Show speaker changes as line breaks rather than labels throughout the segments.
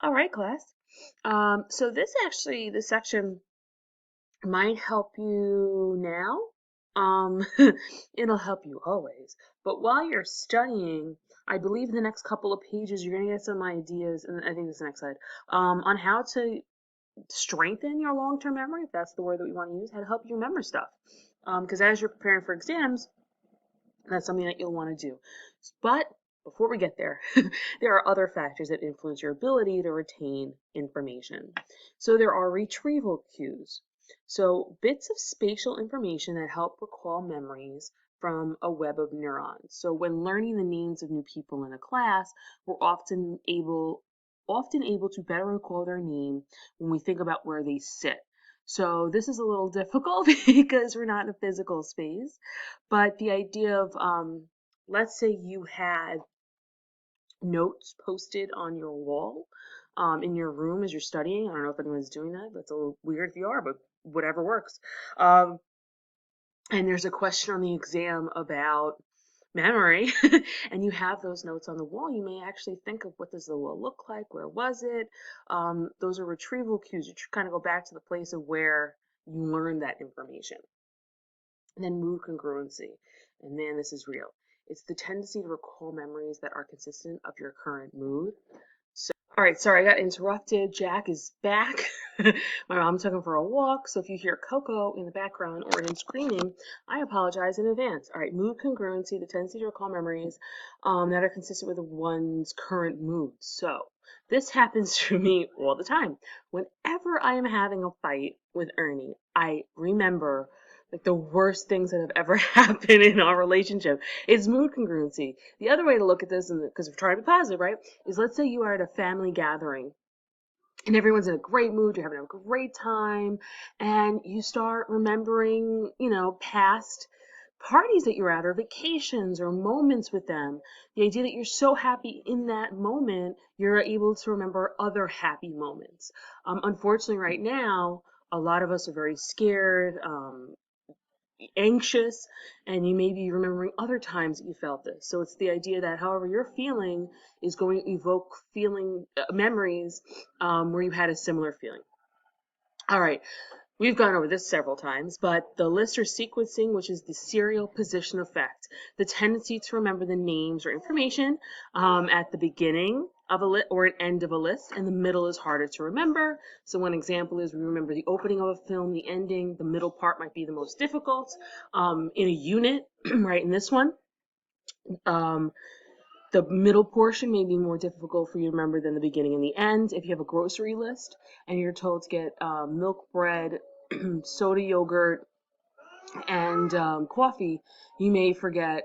All right, class. So this section might help you now. Um, it'll help you always. But while you're studying, I believe the next couple of pages you're gonna get some ideas, and I think this is the next slide, on how to strengthen your long-term memory, if that's the word that we want to use, how to help you remember stuff. Because as you're preparing for exams, that's something that you'll want to do. But before we get there, there are other factors that influence your ability to retain information. So there are retrieval cues. So bits of spatial information that help recall memories from a web of neurons. So when learning the names of new people in a class, we're often able to better recall their name when we think about where they sit. So this is a little difficult because we're not in a physical space, but the idea of, let's say you had notes posted on your wall in your room as you're studying. I don't know if anyone's doing that. That's a little weird if you are, but whatever works. Um, and there's a question on the exam about memory and you have those notes on the wall, you may actually think of what does the wall look like, where was it. Those are retrieval cues. You kind of go back to the place of where you learned that information. And then mood congruency. And man, this is real. It's the tendency to recall memories that are consistent of your current mood. So, all right, sorry, I got interrupted. Jack is back. My mom took him for a walk, so if you hear Coco in the background or him screaming, I apologize in advance. All right, mood congruency, the tendency to recall memories that are consistent with one's current mood. So, this happens to me all the time. Whenever I am having a fight with Ernie, I remember like the worst things that have ever happened in our relationship. It's mood congruency. The other way to look at this, and because we're trying to be positive, right, is let's say you are at a family gathering and everyone's in a great mood, you're having a great time, and you start remembering, past parties that you're at or vacations or moments with them. The idea that you're so happy in that moment, you're able to remember other happy moments. Unfortunately, right now, a lot of us are very scared, anxious, and you may be remembering other times that you felt this. So it's the idea that however you're feeling is going to evoke memories where you had a similar feeling. All right, we've gone over this several times, but the list or sequencing, which is the serial position effect, the tendency to remember the names or information at the beginning of a list or an end of a list, and the middle is harder to remember. So one example is we remember the opening of a film, the ending, the middle part might be the most difficult in a unit, right? In this one, um, the middle portion may be more difficult for you to remember than the beginning and the end. If you have a grocery list and you're told to get milk, bread, soda, yogurt, and coffee, you may forget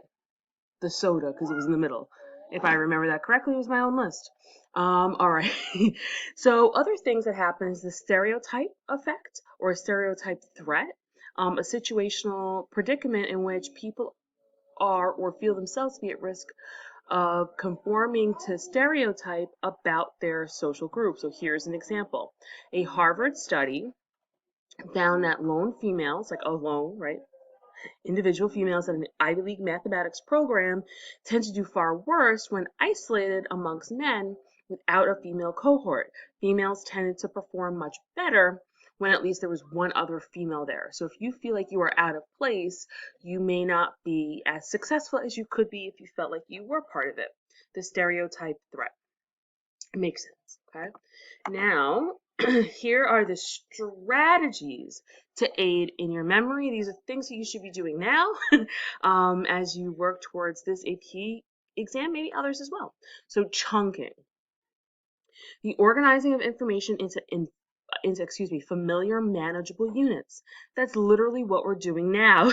the soda because it was in the middle. If I remember that correctly, it was my own list. All right. So other things that happen is the stereotype effect or a stereotype threat, a situational predicament in which people are or feel themselves to be at risk of conforming to stereotype about their social group. So here's an example. A Harvard study found that lone females, like alone, right? Individual females in an Ivy League mathematics program tend to do far worse when isolated amongst men without a female cohort. Females tended to perform much better when at least there was one other female there. So if you feel like you are out of place, you may not be as successful as you could be if you felt like you were part of it. The stereotype threat. It makes sense, okay? Now, here are the strategies to aid in your memory. These are things that you should be doing now as you work towards this AP exam, maybe others as well. So chunking, the organizing of information into familiar manageable units. That's literally what we're doing now.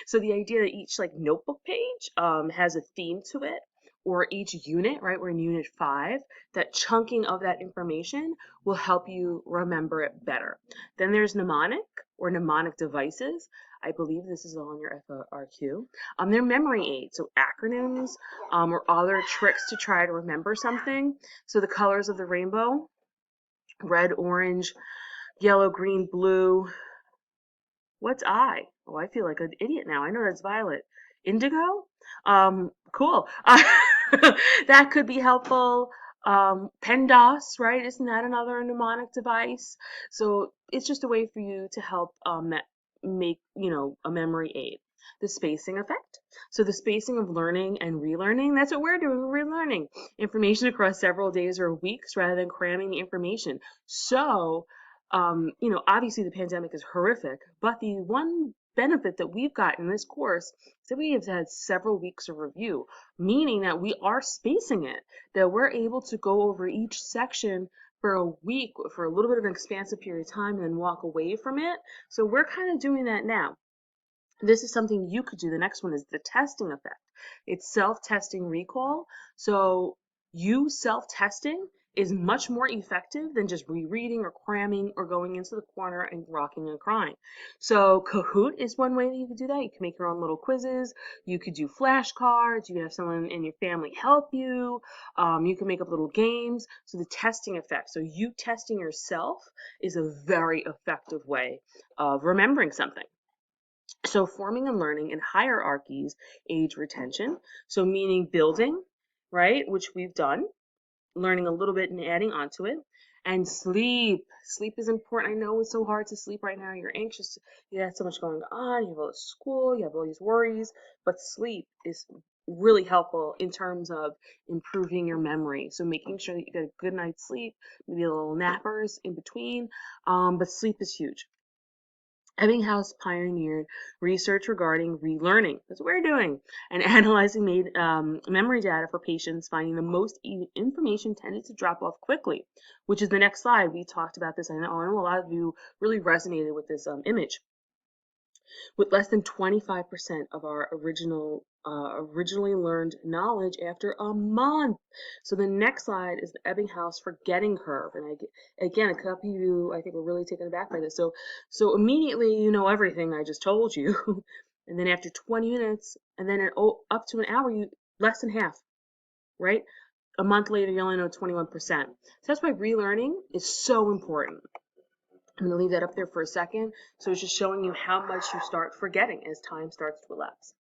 So the idea that each like notebook page has a theme to it, or each unit, right? We're in unit 5, that chunking of that information will help you remember it better. Then there's mnemonic or mnemonic devices. I believe this is all on your FRQ. They're memory aids, so acronyms or other tricks to try to remember something. So the colors of the rainbow, red, orange, yellow, green, blue. What's I? Oh, I feel like an idiot now. I know that's violet. Indigo? Cool. That could be helpful. PEMDAS, right? Isn't that another mnemonic device? So it's just a way for you to help make, a memory aid. The spacing effect. So the spacing of learning and relearning, that's what we're doing. We're relearning information across several days or weeks rather than cramming the information. So, obviously the pandemic is horrific, but the one benefit that we've got in this course is that we have had several weeks of review, meaning that we are spacing it, that we're able to go over each section for a week, for a little bit of an expansive period of time, and then walk away from it. So we're kind of doing that now. This is something you could do. The next one is the testing effect. It's self-testing recall. So you self-testing is much more effective than just rereading or cramming or going into the corner and rocking and crying. So Kahoot is one way that you could do that. You can make your own little quizzes. You could do flashcards. You can have someone in your family help you. You can make up little games. So the testing effect. So you testing yourself is a very effective way of remembering something. So forming and learning in hierarchies age retention. So meaning building, right, which we've done, learning a little bit and adding onto it. And sleep. Sleep is important. I know it's so hard to sleep right now. You're anxious. You have so much going on. You have all this school. You have all these worries. But sleep is really helpful in terms of improving your memory. So making sure that you get a good night's sleep, maybe a little nappers in between. But sleep is huge. Ebbinghaus pioneered research regarding relearning. That's what we're doing. And analyzing memory data for patients, finding the most information tended to drop off quickly, which is the next slide. We talked about this. I know a lot of you really resonated with this image. With less than 25% of our originally learned knowledge after a month. So the next slide is the Ebbinghaus forgetting curve. And again, a couple of you, I think, were really taken aback by this. So immediately you know everything I just told you. And then after 20 minutes, and then up to an hour, you less than half, right? A month later, you only know 21%. So that's why relearning is so important. I'm going to leave that up there for a second. So it's just showing you how much you start forgetting as time starts to elapse.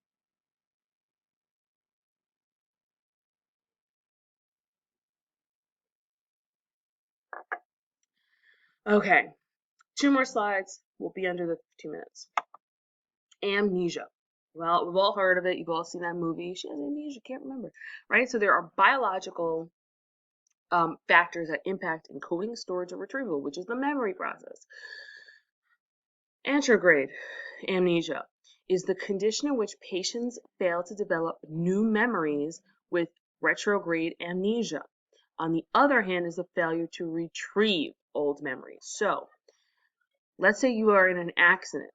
Okay, 2 more slides. We'll be under the 2 minutes. Amnesia. Well, we've all heard of it. You've all seen that movie. She has amnesia, can't remember, right? So there are biological factors that impact encoding, storage, and retrieval, which is the memory process. Anterograde amnesia is the condition in which patients fail to develop new memories with retrograde amnesia. On the other hand, is the failure to retrieve old memories. So, let's say you are in an accident.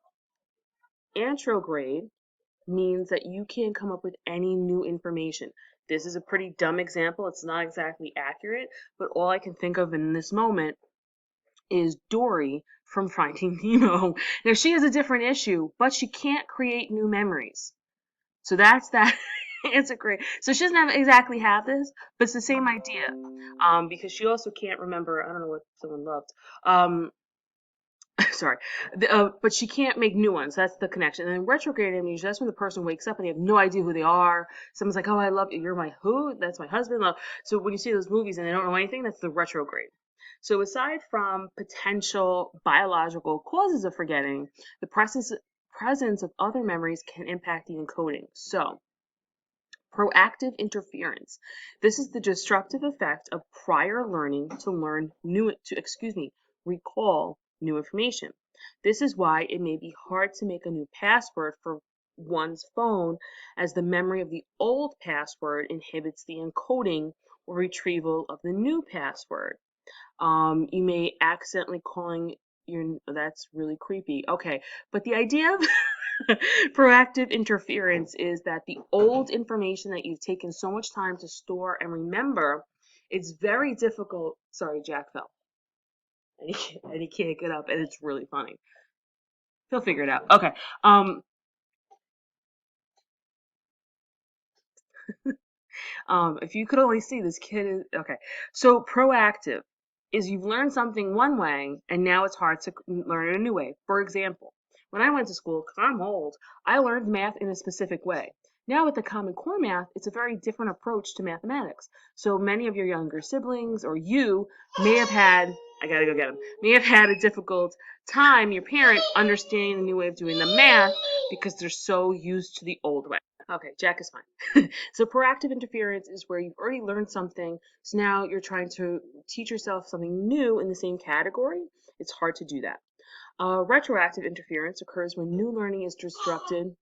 Anterograde means that you can't come up with any new information. This is a pretty dumb example. It's not exactly accurate, but all I can think of in this moment is Dory from Finding Nemo. Now, she has a different issue, but she can't create new memories. So that's that. It's a great. So she doesn't exactly have this, but it's the same idea. Because she also can't remember. I don't know what someone loved. Sorry, but she can't make new ones. That's the connection. And then retrograde amnesia, that's when the person wakes up and they have no idea who they are. Someone's like, "Oh, I love you. You're my who? That's my husband." So when you see those movies and they don't know anything, that's the retrograde. So aside from potential biological causes of forgetting, the presence of other memories can impact the encoding. So proactive interference. This is the disruptive effect of prior learning recall new information. This is why it may be hard to make a new password for one's phone, as the memory of the old password inhibits the encoding or retrieval of the new password. You may accidentally calling that's really creepy. Okay, but the idea of proactive interference is that the old information that you've taken so much time to store and remember, it's very difficult. Sorry, Jack fell. And he can't get up, and it's really funny. He'll figure it out. Okay. If you could only see this kid is okay. So proactive is you've learned something one way and now it's hard to learn it a new way. For example, when I went to school, 'cause I'm old, I learned math in a specific way. Now with the Common Core math, it's a very different approach to mathematics. So many of your younger siblings or you may have had, I gotta go get them, may have had a difficult time, your parent, understanding the new way of doing the math because they're so used to the old way. Okay, Jack is fine. So proactive interference is where you've already learned something, so now you're trying to teach yourself something new in the same category. It's hard to do that. Retroactive interference occurs when new learning is disrupted,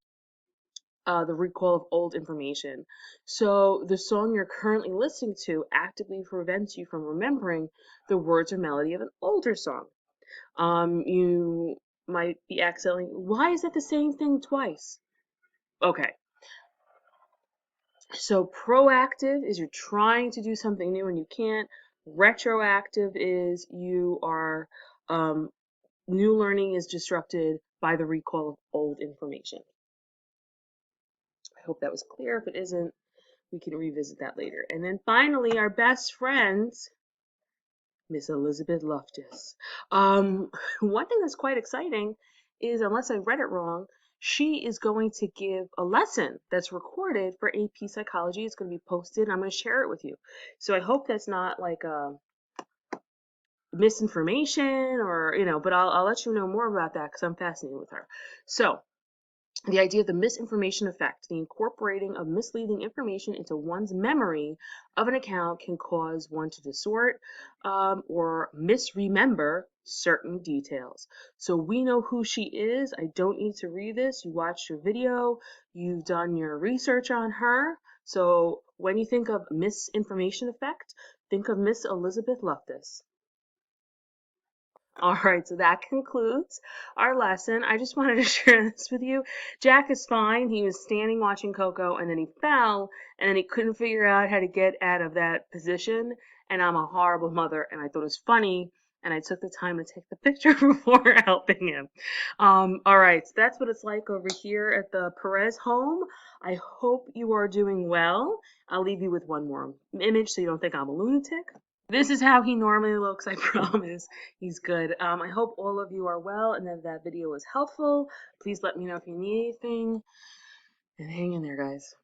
the recall of old information. So the song you're currently listening to actively prevents you from remembering the words or melody of an older song. You might be accidentally, why is that the same thing twice? Okay, so proactive is you're trying to do something new and you can't. Retroactive is you are, new learning is disrupted by the recall of old information. I hope that was clear. If it isn't, we can revisit that later. And then finally, our best friends, Miss Elizabeth Loftus. One thing that's quite exciting is, unless I read it wrong, she is going to give a lesson that's recorded for AP Psychology. It's going to be posted. And I'm going to share it with you. So I hope that's not like a misinformation or, but I'll let you know more about that because I'm fascinated with her. So the idea of the misinformation effect, the incorporating of misleading information into one's memory of an account can cause one to distort or misremember certain details. So we know who she is. I don't need to read this. You watched your video, you've done your research on her. So when you think of misinformation effect, think of Miss Elizabeth Loftus. All right, so that concludes our lesson. I just wanted to share this with you. Jack is fine. He was standing watching Coco and then he fell and then he couldn't figure out how to get out of that position. And I'm a horrible mother and I thought it was funny and I took the time to take the picture before helping him. All right, so that's what it's like over here at the Perez home. I hope you are doing well. I'll leave you with one more image so you don't think I'm a lunatic. This is how he normally looks, I promise. He's good. I hope all of you are well and that video was helpful. Please let me know if you need anything. And hang in there, guys.